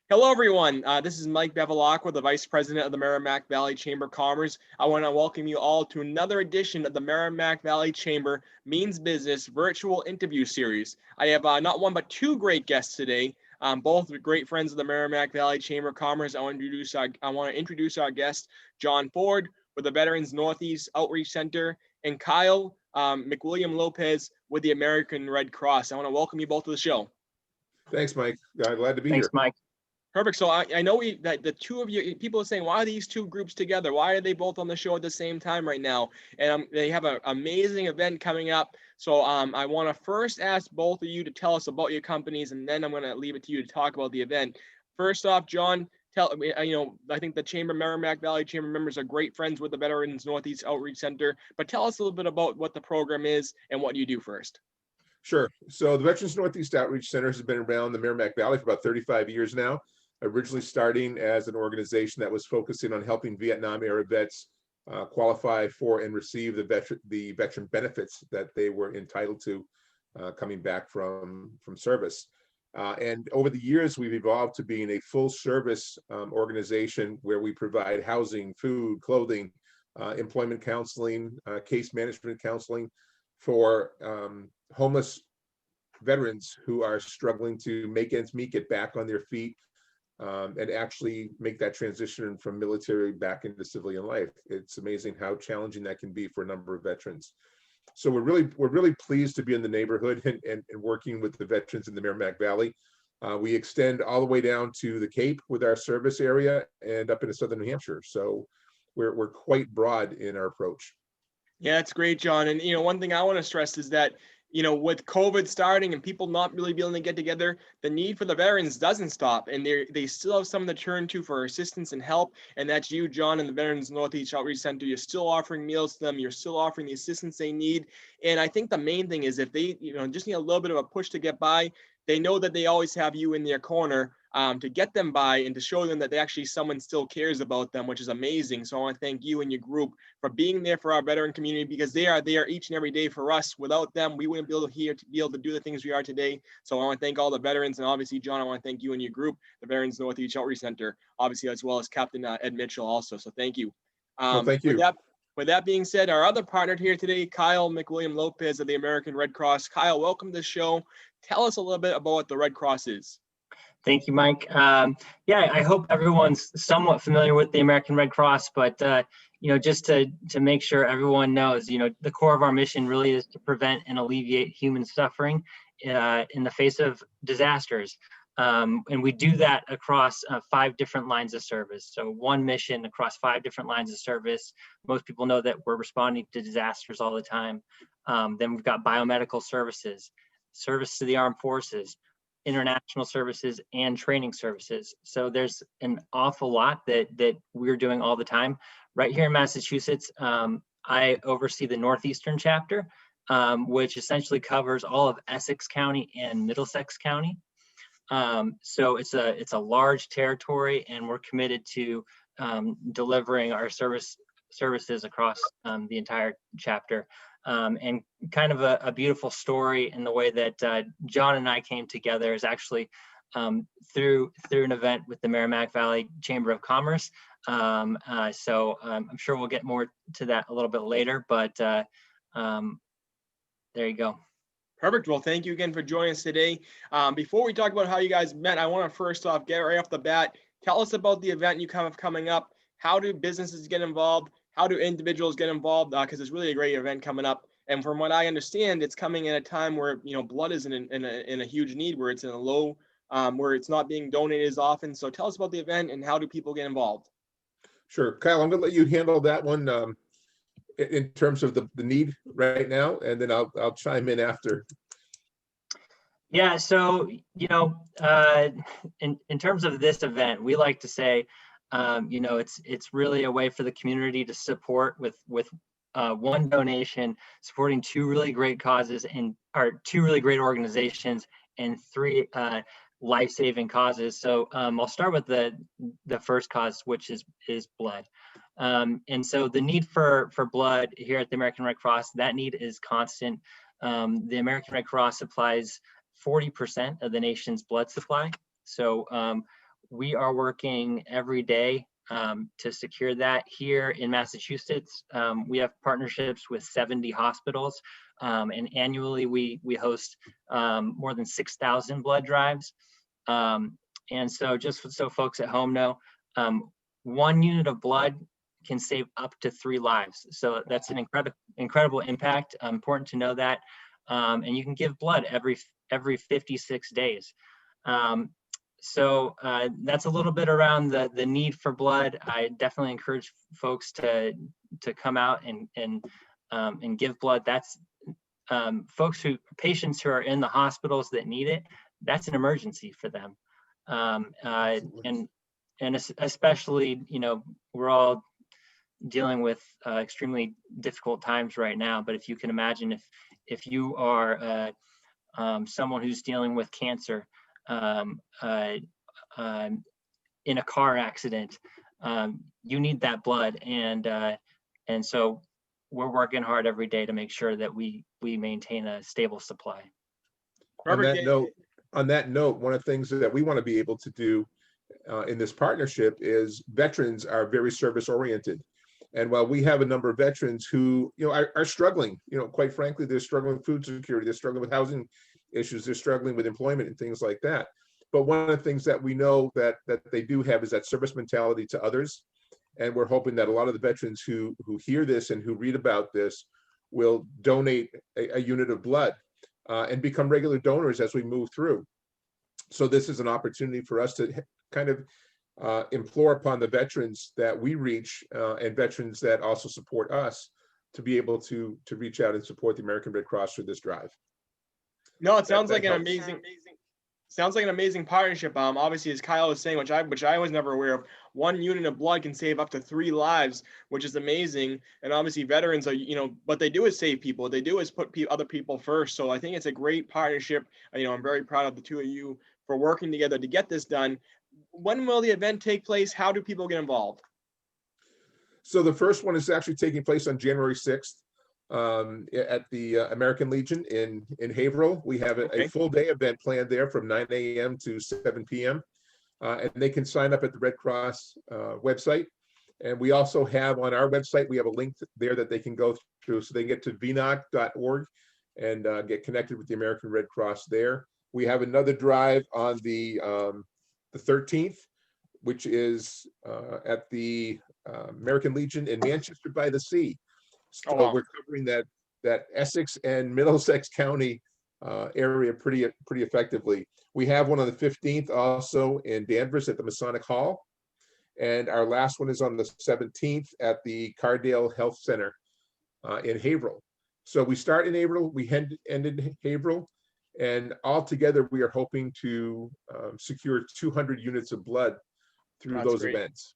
Hello, everyone. This is Mike Bevilacqua, the Vice President of the Merrimack Valley Chamber of Commerce. I want to welcome you all to another edition of the Merrimack Valley Chamber Means Business virtual interview series. I have not one but two great guests today, both great friends of the Merrimack Valley Chamber of Commerce. I want to introduce our guest, John Ford, with the Veterans Northeast Outreach Center, and Kyle McWilliam-Lopez with the American Red Cross. I want to welcome you both to the show. Thanks, Mike. Glad to be here. Thanks, Mike. Perfect. So I know that the two of you, people are saying, why are these two groups together? Why are they both on the show at the same time right now? And they have an amazing event coming up. So I want to first ask both of you to tell us about your companies, and then I'm going to leave it to you to talk about the event. First off, John, I think the Merrimack Valley Chamber members are great friends with the Veterans Northeast Outreach Center, but tell us a little bit about what the program is and what you do first. Sure. So the Veterans Northeast Outreach Center has been around the Merrimack Valley for about 35 years now. Originally starting as an organization that was focusing on helping Vietnam-era vets qualify for and receive the veteran benefits that they were entitled to coming back from service. And over the years, we've evolved to being a full-service organization where we provide housing, food, clothing, employment counseling, case management counseling for homeless veterans who are struggling to make ends meet, get back on their feet, and actually make that transition from military back into civilian life. It's amazing how challenging that can be for a number of veterans. So we're really pleased to be in the neighborhood and working with the veterans in the Merrimack Valley. We extend all the way down to the Cape with our service area and up into southern New Hampshire. So we're quite broad in our approach. Yeah, it's great, John. And one thing I want to stress is that with COVID starting and people not really being able to get together, the need for the veterans doesn't stop, and they still have someone to turn to for assistance and help. And that's you, John, and the Veterans Northeast Outreach Center. You're still offering meals to them. You're still offering the assistance they need. And I think the main thing is if they, just need a little bit of a push to get by, they know that they always have you in their corner to get them by and to show them that someone still cares about them, which is amazing. So I want to thank you and your group for being there for our veteran community, because they are there each and every day for us. Without them, we wouldn't be able to do the things we are today. So I want to thank all the veterans, and obviously, John, I want to thank you and your group, the Veterans Northeast Outreach Center, obviously, as well as Captain Ed Mitchell also. So thank you. Thank you. With that being said, our other partner here today, Kyle McWilliam-Lopez of the American Red Cross. Kyle, welcome to the show. Tell us a little bit about what the Red Cross is. Thank you, Mike. I hope everyone's somewhat familiar with the American Red Cross, but just to make sure everyone knows, the core of our mission really is to prevent and alleviate human suffering in the face of disasters. And we do that across 5 different lines of service. So one mission across 5 different lines of service. Most people know that we're responding to disasters all the time. Then we've got biomedical services, service to the armed forces, international services, and training services. So there's an awful lot that we're doing all the time. Right here in Massachusetts, I oversee the Northeastern chapter, which essentially covers all of Essex County and Middlesex County. So it's a large territory, and we're committed to delivering our services across the entire chapter. And kind of a beautiful story in the way that John and I came together is actually through an event with the Merrimack Valley Chamber of Commerce. So I'm sure we'll get more to that a little bit later, but there you go. Perfect. Well, thank you again for joining us today. Before we talk about how you guys met, I want to first off get right off the bat, tell us about the event you have coming up. How do businesses get involved? How do individuals get involved? Because it's really a great event coming up. And from what I understand, it's coming at a time where blood is in a huge need, where it's in a low, where it's not being donated as often. So tell us about the event and how do people get involved? Sure, Kyle, I'm going to let you handle that one in terms of the need right now, and then I'll chime in after. Yeah, so in terms of this event, we like to say, it's really a way for the community to support with one donation, supporting 2 really great causes or 2 really great organizations and 3 life-saving causes. So I'll start with the first cause, which is blood. And so the need for blood here at the American Red Cross, that need is constant. The American Red Cross supplies 40% of the nation's blood supply. So we are working every day to secure that. Here in Massachusetts, we have partnerships with 70 hospitals, and annually we host more than 6,000 blood drives. And so just so folks at home know, 1 unit of blood can save up to 3 lives. So that's an incredible impact. Important to know that. And you can give blood every 56 days. So that's a little bit around the need for blood. I definitely encourage folks to come out and give blood. That's patients who are in the hospitals that need it. That's an emergency for them. And especially, we're all dealing with extremely difficult times right now. But if you can imagine, if you are someone who's dealing with cancer, in a car accident, you need that blood, and so we're working hard every day to make sure that we maintain a stable supply. On that note, one of the things that we want to be able to do in this partnership is veterans are very service oriented. And while we have a number of veterans who, are struggling, quite frankly, they're struggling with food security, they're struggling with housing issues, they're struggling with employment and things like that. But one of the things that we know that they do have is that service mentality to others. And we're hoping that a lot of the veterans who hear this and who read about this will donate a unit of blood and become regular donors as we move through. So this is an opportunity for us to kind of implore upon the veterans that we reach and veterans that also support us to be able to reach out and support the American Red Cross through this drive. No, it sounds like an amazing partnership. Obviously, as Kyle was saying, which I was never aware of, 1 unit of blood can save up to 3 lives, which is amazing. And obviously, veterans are, what they do is save people. What they do is put other people first. So I think it's a great partnership. I'm very proud of the two of you for working together to get this done. When will the event take place? How do people get involved? So the first one is actually taking place on January 6th. At the American Legion in Haverhill. We have a full day event planned there from 9 a.m. to 7 p.m. And they can sign up at the Red Cross website. And we also have on our website, we have a link there that they can go through. So they can get to VNEOC.org and get connected with the American Red Cross there. We have another drive on the 13th, which is at the American Legion in Manchester by the Sea. So we're covering that Essex and Middlesex County area pretty effectively. We have one on the 15th also in Danvers at the Masonic Hall. And our last one is on the 17th at the Cardale Health Center in Haverhill. So we start in Haverhill, we end in Haverhill, and altogether we are hoping to secure 200 units of blood through those events.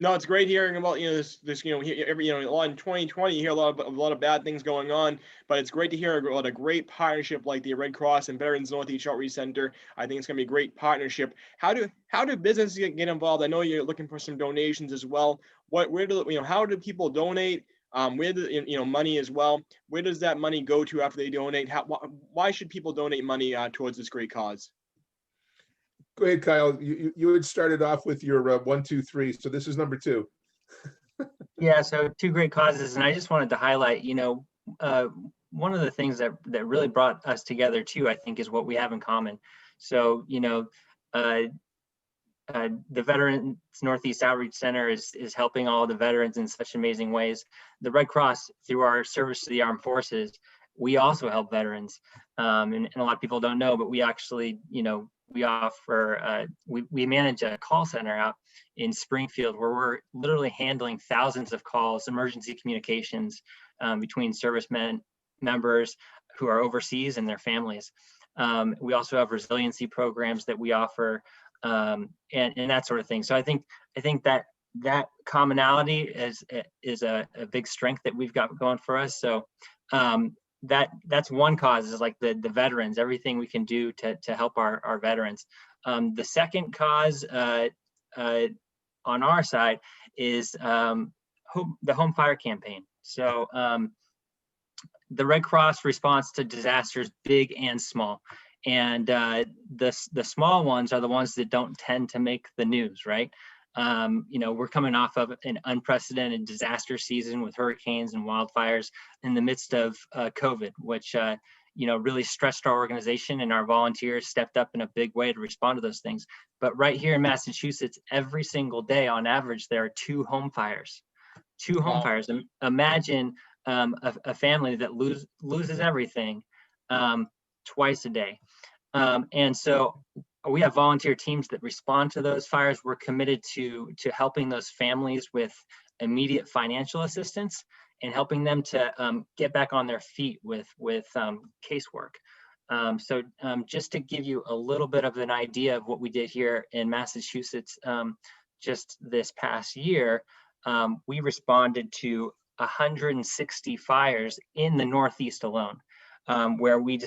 No, it's great hearing about this every a lot in 2020 you hear a lot of bad things going on, but it's great to hear about a great partnership like the Red Cross and Veterans Northeast Outreach Center. I think it's going to be a great partnership. How do businesses get involved? I know you're looking for some donations as well. How do people donate? Where do money as well? Where does that money go to after they donate? Why should people donate money towards this great cause? Go ahead, Kyle. You had started off with your 1, 2, 3. So this is number 2. Yeah, so 2 great causes. And I just wanted to highlight, one of the things that really brought us together too, I think, is what we have in common. So, the Veterans Northeast Outreach Center is helping all the veterans in such amazing ways. The Red Cross, through our service to the armed forces, we also help veterans. And a lot of people don't know, but we actually, we offer, we manage a call center out in Springfield where we're literally handling thousands of calls, emergency communications between servicemen members who are overseas and their families. We also have resiliency programs that we offer and that sort of thing. So I think that commonality is a big strength that we've got going for us. So that's one cause, is like the veterans, everything we can do to help our veterans. The second cause on our side is the Home Fire Campaign. So the Red Cross responds to disasters big and small. And the small ones are the ones that don't tend to make the news, right? We're coming off of an unprecedented disaster season with hurricanes and wildfires in the midst of COVID, which really stretched our organization, and our volunteers stepped up in a big way to respond to those things. But right here in Massachusetts, every single day on average, there are 2 home fires. 2 home fires. Imagine a family that loses everything twice a day. And so we have volunteer teams that respond to those fires. We're committed to helping those families with immediate financial assistance and helping them to get back on their feet with casework. So just to give you a little bit of an idea of what we did here in Massachusetts just this past year, we responded to 160 fires in the Northeast alone, where we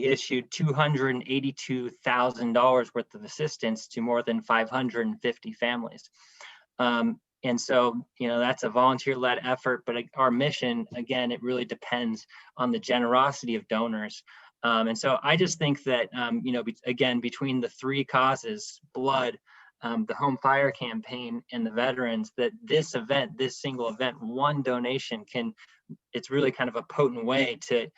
issued $282,000 worth of assistance to more than 550 families. And so, that's a volunteer-led effort, but our mission, again, it really depends on the generosity of donors. And so I just think that, again, between the 3 causes, blood, the home fire campaign, and the veterans, that this single event, one donation it's really kind of a potent way to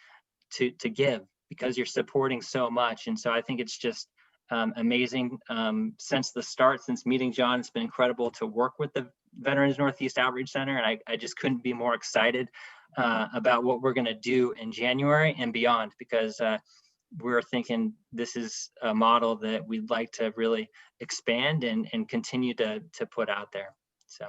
give, because you're supporting so much. And so I think it's just amazing. Since the start, since meeting John, it's been incredible to work with the Veterans Northeast Outreach Center. And I just couldn't be more excited about what we're going to do in January and beyond, because we're thinking this is a model that we'd like to really expand and continue to put out there. So.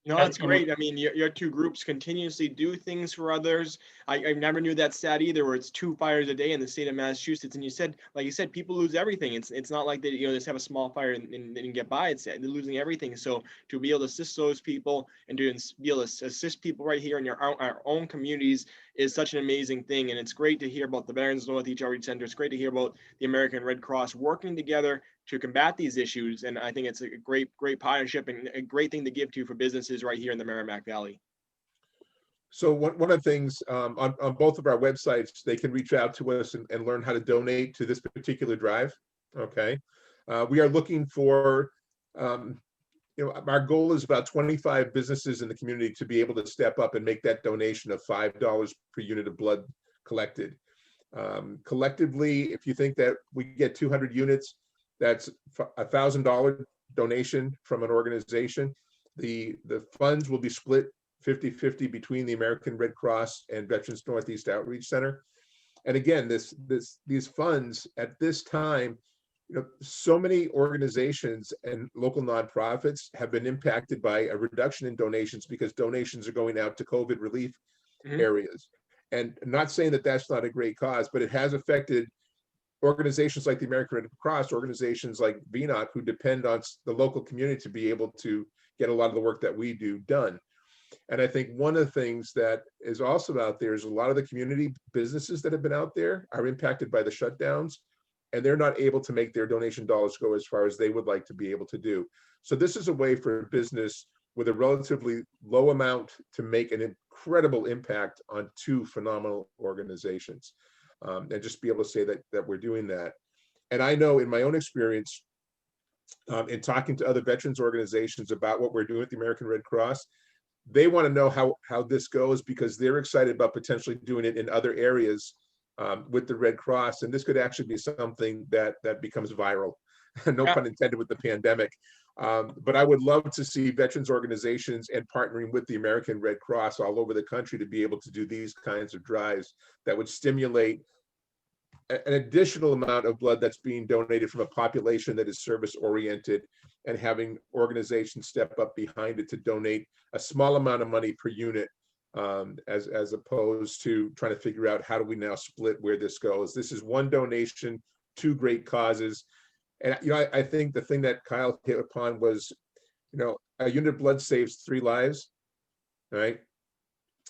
No, that's great. I mean, your 2 groups continuously do things for others. I never knew that stat either, where it's 2 fires a day in the state of Massachusetts. And like you said, people lose everything. It's not like they just have a small fire and get by. They're losing everything. So to be able to assist those people and to be able to assist people right here in our own communities is such an amazing thing. And it's great to hear about the Veterans Northeast Outreach Center. It's great to hear about the American Red Cross working together to combat these issues. And I think it's a great partnership and a great thing to give to for businesses right here in the Merrimack Valley. So one of the things on both of our websites, they can reach out to us and learn how to donate to this particular drive. Okay. We are looking for, our goal is about 25 businesses in the community to be able to step up and make that donation of $5 per unit of blood collected. Collectively, if you think that we get 200 units, that's $1,000 donation from an organization. The funds will be split 50-50 between the American Red Cross and Veterans Northeast Outreach Center. And again, these funds at this time, so many organizations and local nonprofits have been impacted by a reduction in donations because donations are going out to COVID relief areas. And I'm not saying that that's not a great cause, but it has affected organizations like the American Red Cross, organizations like VNEOC, who depend on the local community to be able to get a lot of the work that we do done. And I think one of the things that is also out there is a lot of the community businesses that have been out there are impacted by the shutdowns, and they're not able to make their donation dollars go as far as they would like to be able to do. So this is a way for a business with a relatively low amount to make an incredible impact on 2 phenomenal organizations. And just be able to say that we're doing that. And I know in my own experience, in talking to other veterans organizations about what we're doing with the American Red Cross, they want to know how this goes, because they're excited about potentially doing it in other areas with the Red Cross. And this could actually be something that becomes viral, no pun intended with the pandemic. But I would love to see veterans organizations and partnering with the American Red Cross all over the country to be able to do these kinds of drives that would stimulate an additional amount of blood that's being donated from a population that is service oriented, and having organizations step up behind it to donate a small amount of money per unit, as opposed to trying to figure out how do we now split where this goes. This is one donation, 2 great causes. And I think the thing that Kyle hit upon was, a unit of blood saves 3 lives, right?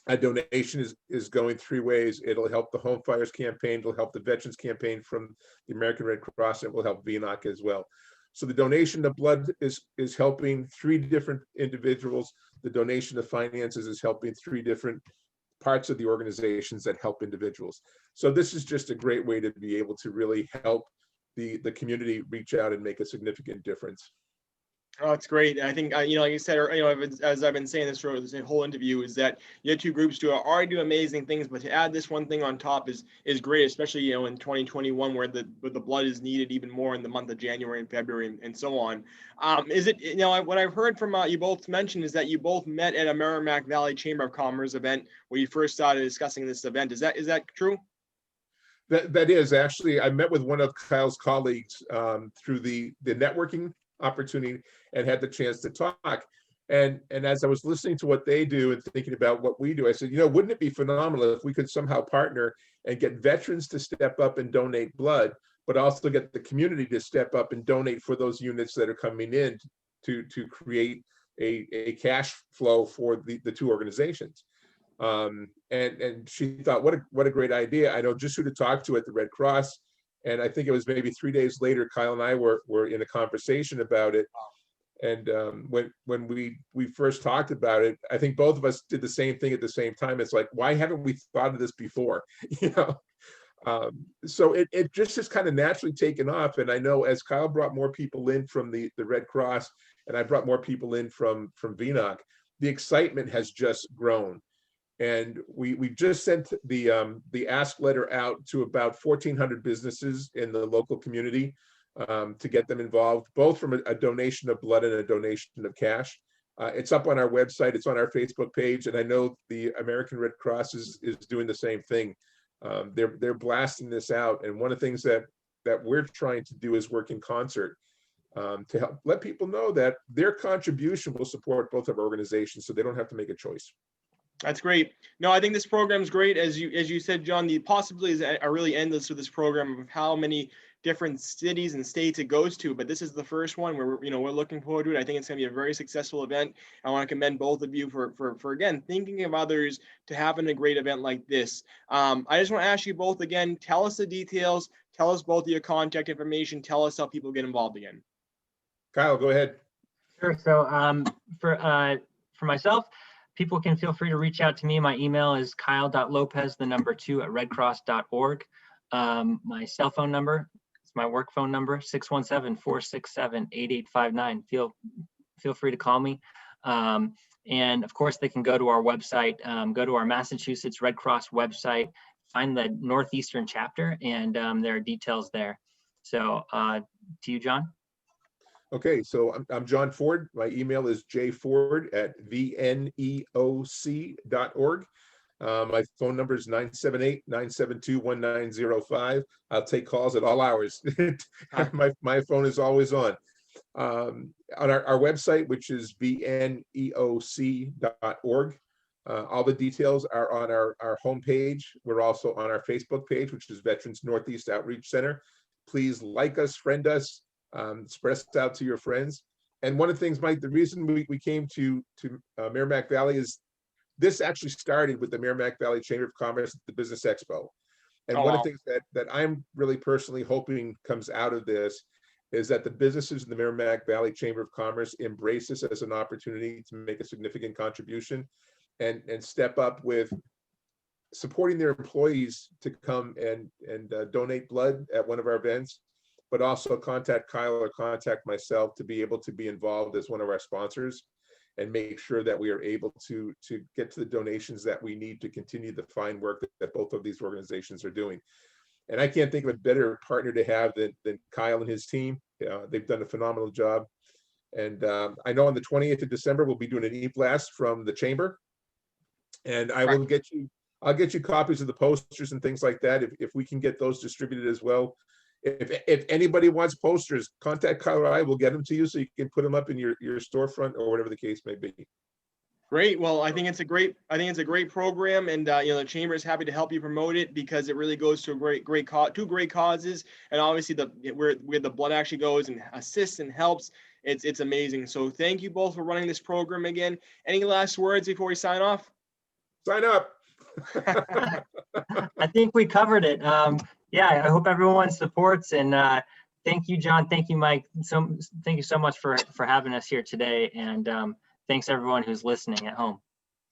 A donation is going 3 ways. It'll help the Home Fires campaign, it'll help the Veterans campaign from the American Red Cross, and it will help VNEOC as well. So the donation of blood is helping 3 different individuals. The donation of finances is helping 3 different parts of the organizations that help individuals. So this is just a great way to be able to really help the community reach out and make a significant difference. Oh, it's great. I think, you know, like you said, or, you know, as I've been saying this throughout this whole interview, is that your two groups already do amazing things, but to add this one thing on top is great, especially, you know, in 2021 where the blood is needed even more in the month of January and February and so on. Is it, you know, what I've heard from you both mentioned is that you both met at a Merrimack Valley Chamber of Commerce event where you first started discussing this event. Is that true? That is actually, I met with one of Kyle's colleagues through the networking opportunity and had the chance to talk. And as I was listening to what they do and thinking about what we do, I said, you know, wouldn't it be phenomenal if we could somehow partner and get veterans to step up and donate blood, but also get the community to step up and donate for those units that are coming in to create a cash flow for the two organizations. And she thought, what a great idea. I know just who to talk to at the Red Cross. And I think it was maybe 3 days later, Kyle and I were in a conversation about it. And when we first talked about it, I think both of us did the same thing at the same time. It's like, why haven't we thought of this before? You know, so it just has kind of naturally taken off. And I know as Kyle brought more people in from the Red Cross, and I brought more people in from VNEOC, the excitement has just grown. And we just sent the ask letter out to about 1,400 businesses in the local community to get them involved, both from a donation of blood and a donation of cash. It's up on our website, it's on our Facebook page, and I know the American Red Cross is doing the same thing. They're blasting this out, and one of the things that we're trying to do is work in concert to help let people know that their contribution will support both of our organizations, so they don't have to make a choice. That's great. No, I think this program is great. As you said, John, the possibilities are really endless with this program of how many different cities and states it goes to. But this is the first one where we're looking forward to it. I think it's going to be a very successful event. I want to commend both of you for again thinking of others to having a great event like this. I just want to ask you both again. Tell us the details. Tell us both your contact information. Tell us how people get involved again. Kyle, go ahead. Sure. So for myself, people can feel free to reach out to me. My email is kyle.lopez2@redcross.org. My cell phone number, it's my work phone number, 617-467-8859. Feel free to call me. And of course, they can go to our website, go to our Massachusetts Red Cross website, find the Northeastern chapter, and there are details there. So to you, John. Okay, so I'm John Ford. My email is jford@vneoc.org. My phone number is 978-972-1905. I'll take calls at all hours. My phone is always on. On our website, which is vneoc.org, all the details are on our homepage. We're also on our Facebook page, which is Veterans Northeast Outreach Center. Please like us, friend us. Spread us out to your friends. And one of the things, Mike, the reason we came to Merrimack Valley is this actually started with the Merrimack Valley Chamber of Commerce at the Business Expo. And one of the things that I'm really personally hoping comes out of this is that the businesses in the Merrimack Valley Chamber of Commerce embrace this as an opportunity to make a significant contribution and step up with supporting their employees to come and donate blood at one of our events, but also contact Kyle or contact myself to be able to be involved as one of our sponsors and make sure that we are able to get to the donations that we need to continue the fine work that both of these organizations are doing. And I can't think of a better partner to have than Kyle and his team. They've done a phenomenal job. And I know on the 20th of December, we'll be doing an e-blast from the chamber. And I'll get you copies of the posters and things like that if we can get those distributed as well. If anybody wants posters, contact Kyle or I. We'll get them to you so you can put them up in your storefront or whatever the case may be. Great. Well, I think it's a great program, and the chamber is happy to help you promote it because it really goes to two great causes, and obviously where the blood actually goes and assists and helps. It's amazing. So thank you both for running this program again. Any last words before we sign off? Sign up. I think we covered it. Yeah, I hope everyone supports, and thank you, John. Thank you, Mike. Thank you so much for having us here today, and thanks everyone who's listening at home.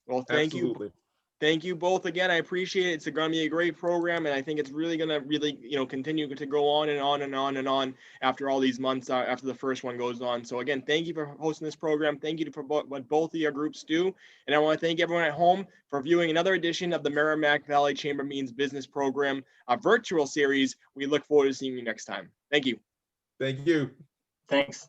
Well, thank you. Thank you both again. I appreciate it. It's going to be a great program, and I think it's really going to continue to go on and on and on and on after all these months, after the first one goes on. So again, thank you for hosting this program. Thank you for what both of your groups do. And I want to thank everyone at home for viewing another edition of the Merrimack Valley Chamber Means Business Program, a virtual series. We look forward to seeing you next time. Thank you. Thank you. Thanks.